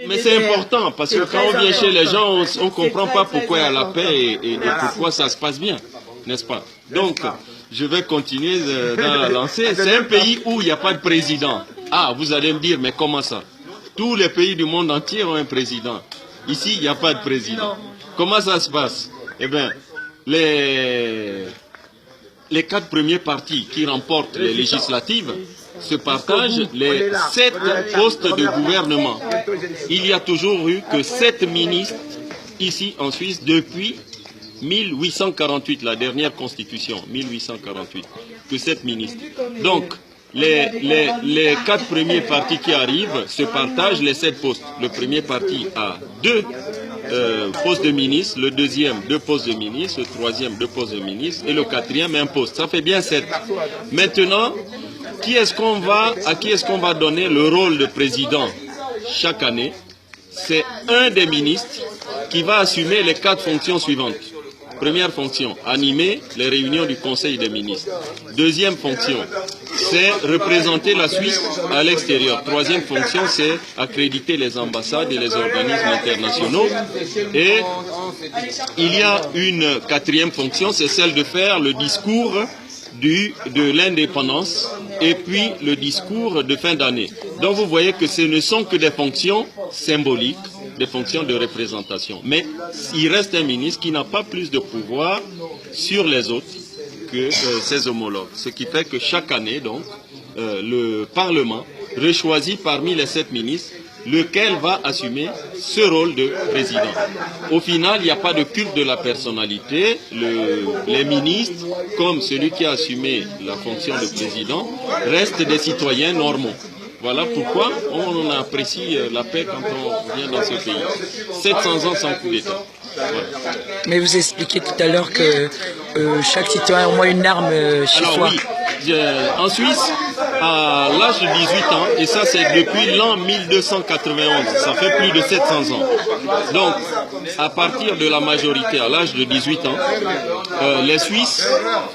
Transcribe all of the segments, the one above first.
Mais c'est important, parce que quand on vient chez les gens, on ne comprend pas pourquoi il y a la paix et pourquoi ça se passe bien, n'est-ce pas? Donc, je vais continuer dans la lancée. C'est un pays où il n'y a pas de président. Ah, vous allez me dire, mais comment ça? Tous les pays du monde entier ont un président. Ici, il n'y a pas de président. Comment ça se passe? Eh bien, les 4 premiers partis qui remportent les législatives se partagent les 7 postes de gouvernement. Il y a toujours eu que 7 ministres ici en Suisse depuis 1848, la dernière constitution, 1848, que 7 ministres. Donc, les 4 premiers partis qui arrivent se partagent les 7 postes. Le premier parti a 2 postes de ministre, le deuxième 2 postes de ministre, le troisième 2 postes de ministre et le quatrième 1 poste. Ça fait bien 7. Maintenant, à qui est-ce qu'on va donner le rôle de président chaque année? C'est un des ministres qui va assumer les 4 fonctions suivantes. Première fonction, animer les réunions du Conseil des ministres. Deuxième fonction, c'est représenter la Suisse à l'extérieur. Troisième fonction, c'est accréditer les ambassades et les organismes internationaux. Et il y a une 4e fonction, c'est celle de faire le discours de l'indépendance et puis le discours de fin d'année. Donc vous voyez que ce ne sont que des fonctions symboliques, des fonctions de représentation. Mais il reste un ministre qui n'a pas plus de pouvoir sur les autres que ses homologues. Ce qui fait que chaque année, donc, le Parlement rechoisit parmi les 7 ministres lequel va assumer ce rôle de président. Au final, il n'y a pas de culte de la personnalité. Les ministres, comme celui qui a assumé la fonction de président, restent des citoyens normaux. Voilà pourquoi on apprécie la paix quand on vient dans ce pays. 700 ans sans coup d'État. Voilà. Mais vous expliquez tout à l'heure que chaque citoyen a au moins une arme chez soi. Oui, en Suisse, à l'âge de 18 ans, et ça c'est depuis l'an 1291, ça fait plus de 700 ans. Donc, à partir de la majorité, à l'âge de 18 ans, les Suisses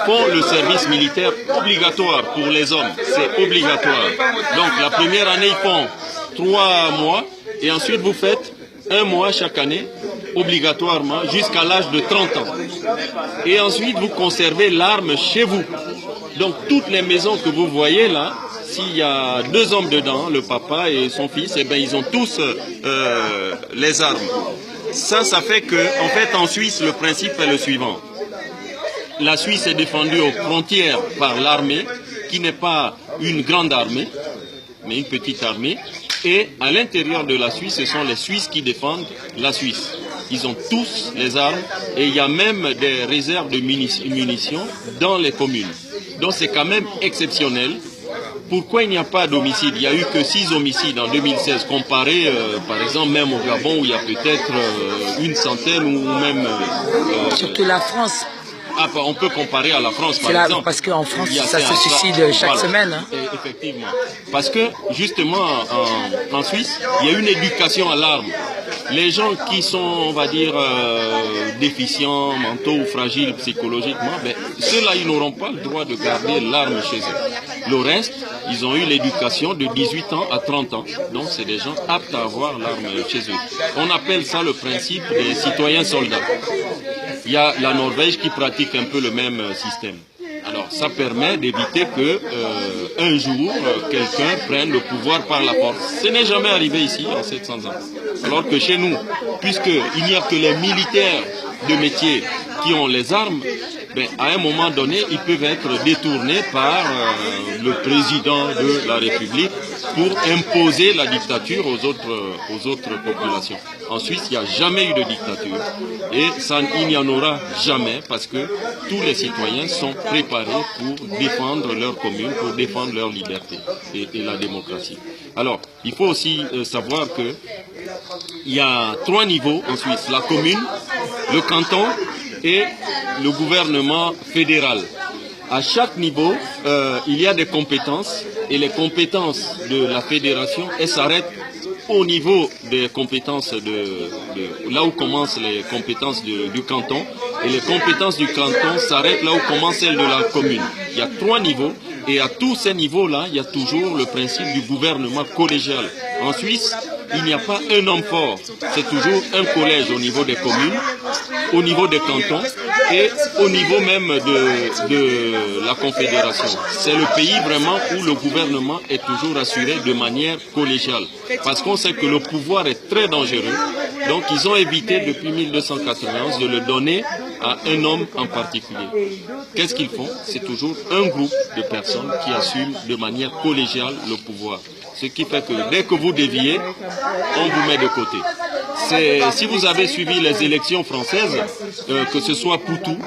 font le service militaire obligatoire pour les hommes. C'est obligatoire. Donc, la première année, ils font 3 mois, et ensuite vous faites 1 mois chaque année, obligatoirement, jusqu'à l'âge de 30 ans. Et ensuite, vous conservez l'arme chez vous. Donc, toutes les maisons que vous voyez là, s'il y a 2 hommes dedans, le papa et son fils, eh bien, ils ont tous les armes. Ça fait que, en fait, en Suisse, le principe est le suivant. La Suisse est défendue aux frontières par l'armée, qui n'est pas une grande armée, mais une petite armée. Et à l'intérieur de la Suisse, ce sont les Suisses qui défendent la Suisse. Ils ont tous les armes et il y a même des réserves de munitions dans les communes. Donc c'est quand même exceptionnel. Pourquoi il n'y a pas d'homicide? Il n'y a eu que 6 homicides en 2016, comparé par exemple même au Gabon où il y a peut-être une centaine ou même... Surtout la France. Ah, on peut comparer à la France, par exemple. Parce qu'en France, ça se suicide chaque semaine. Hein. Effectivement. Parce que, justement, en Suisse, il y a une éducation à l'arme. Les gens qui sont, on va dire, déficients, mentaux ou fragiles psychologiquement, ben, ceux-là, ils n'auront pas le droit de garder l'arme chez eux. Le reste, ils ont eu l'éducation de 18 ans à 30 ans. Donc, c'est des gens aptes à avoir l'arme chez eux. On appelle ça le principe des citoyens soldats. Il y a la Norvège qui pratique un peu le même système. Alors, ça permet d'éviter que un jour, quelqu'un prenne le pouvoir par la force. Ce n'est jamais arrivé ici, en 700 ans. Alors que chez nous, puisqu'il n'y a que les militaires de métier qui ont les armes, ben, à un moment donné, ils peuvent être détournés par le président de la République pour imposer la dictature aux autres populations. En Suisse, il n'y a jamais eu de dictature et il n'y en aura jamais parce que tous les citoyens sont préparés pour défendre leur commune, pour défendre leur liberté et la démocratie. Alors, il faut aussi savoir que il y a 3 niveaux en Suisse, la commune, le canton et le gouvernement fédéral. À chaque niveau, il y a des compétences et les compétences de la fédération, elles s'arrêtent au niveau des compétences là où commencent les compétences du canton et les compétences du canton s'arrêtent là où commencent celles de la commune. Il y a 3 niveaux et à tous ces niveaux-là, il y a toujours le principe du gouvernement collégial. En Suisse, il n'y a pas un homme fort. C'est toujours un collège au niveau des communes, au niveau des cantons et au niveau même de la Confédération. C'est le pays vraiment où le gouvernement est toujours assuré de manière collégiale. Parce qu'on sait que le pouvoir est très dangereux. Donc ils ont évité depuis 1291 de le donner à un homme en particulier. Qu'est-ce qu'ils font? C'est toujours un groupe de personnes qui assument de manière collégiale le pouvoir. Ce qui fait que dès que vous déviez, on vous met de côté. Si vous avez suivi les élections françaises, que ce soit Poutou,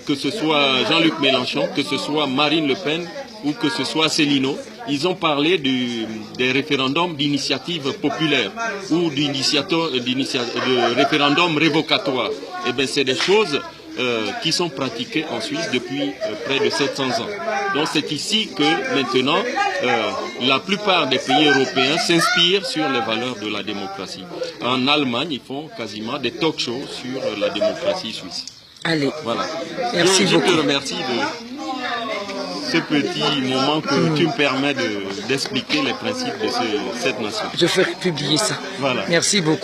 que ce soit Jean-Luc Mélenchon, que ce soit Marine Le Pen ou que ce soit Céline, ils ont parlé des référendums d'initiative populaire ou de référendum révocatoire. Eh bien, c'est des choses qui sont pratiquées en Suisse depuis près de 700 ans. Donc c'est ici que maintenant la plupart des pays européens s'inspirent sur les valeurs de la démocratie. En Allemagne, ils font quasiment des talk-shows sur la démocratie suisse. Allez, voilà. Merci beaucoup. Je te remercie de ce petit moment que tu me permets d'expliquer les principes de cette nation. Je ferai publier ça. Voilà. Merci beaucoup.